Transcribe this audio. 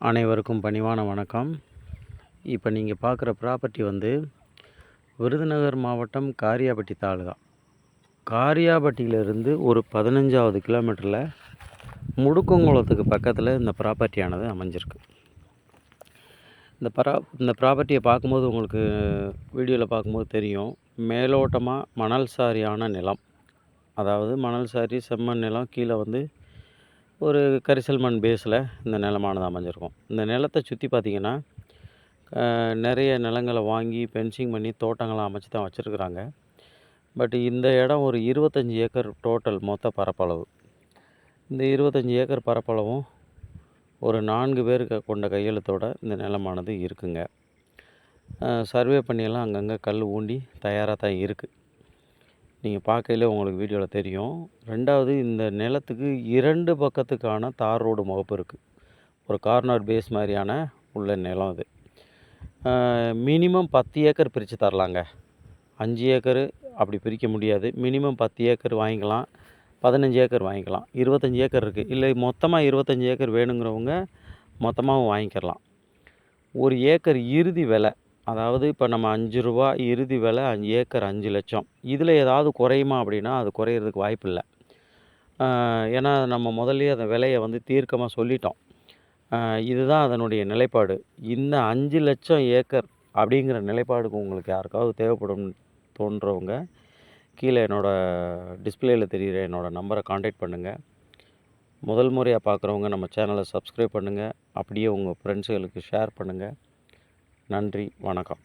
அனைவருக்கும் பணிவான வணக்கம். இப்போ நீங்கள் பார்க்குற ப்ராப்பர்ட்டி வந்து விருதுநகர் மாவட்டம் காரியாபட்டி தாலுகா. காரியாபட்டியிலிருந்து ஒரு 15வது கிலோமீட்டரில் முடுக்கங்குளத்துக்கு பக்கத்தில் இந்த ப்ராப்பர்ட்டியானது அமைஞ்சிருக்கு. இந்த ப்ராப்பர்ட்டியை பார்க்கும்போது உங்களுக்கு வீடியோவில் பார்க்கும்போது தெரியும், மேலோட்டமாக மணல் சாரியான நிலம். அதாவது மணல் சாரி செம்மண் நிலம், கீழே வந்து ஒரு கரிசல் மண் பேஸில் இந்த நிலமானது அமைஞ்சிருக்கும். இந்த நிலத்தை சுற்றி பார்த்திங்கன்னா நிறைய நிலங்களை வாங்கி ஃபென்சிங் பண்ணி தோட்டங்களாக அமைச்சு தான் வச்சுருக்குறாங்க. பட் இந்த இடம் ஒரு 25 ஏக்கர் டோட்டல் மொத்த பரப்பளவு. இந்த 25 ஏக்கர் பரப்பளவும் ஒரு 4 பேர் கொண்ட கையெழுத்தோட இந்த நிலமானது இருக்குங்க. சர்வே பண்ணியெல்லாம் அங்கங்கே கல் ஊண்டி தயாராக தான் இருக்குது. நீங்கள் பார்க்கையிலே உங்களுக்கு வீடியோவில் தெரியும். 2வது, இந்த நிலத்துக்கு 2 பக்கத்துக்கான தார் ரோடு முகப்பு இருக்குது. ஒரு கார்னர் பேஸ் மாதிரியான உள்ள நிலம் இது. மினிமம் 10 ஏக்கர் பிரித்து தரலாங்க. 5 ஏக்கரு அப்படி பிரிக்க முடியாது. மினிமம் 10 ஏக்கர் வாங்கிக்கலாம், 15 ஏக்கர் வாங்கிக்கலாம். 25 ஏக்கர் இருக்குது. இல்லை மொத்தமாக 25 ஏக்கர் வேணுங்கிறவங்க மொத்தமாகவும் வாங்கிக்கலாம். ஒரு ஏக்கர் இறுதி விலை, அதாவது இப்போ நம்ம ரூ. 5 இறுதி விலை ஏக்கர் 5 லட்சம். இதில் ஏதாவது குறையுமா அப்படின்னா அது குறையிறதுக்கு வாய்ப்பு இல்லை. ஏன்னா நம்ம முதல்லையே அந்த விலையை வந்து தீர்க்கமாக சொல்லிட்டோம். இதுதான் அதனுடைய நிலைப்பாடு. இந்த 5 லட்சம் ஏக்கர் அப்படிங்கிற நிலைப்பாடுக்கு உங்களுக்கு யாருக்காவது தேவைப்படும் தோன்றவங்க கீழே என்னோடய டிஸ்பிளேயில் தெரிகிற என்னோடய நம்பரை கான்டாக்ட் பண்ணுங்கள். முதல் முறையாக பார்க்குறவங்க நம்ம சேனலை சப்ஸ்கிரைப் பண்ணுங்கள். அப்படியே உங்கள் ஃப்ரெண்ட்ஸுகளுக்கு ஷேர் பண்ணுங்கள். நன்றி, வணக்கம்.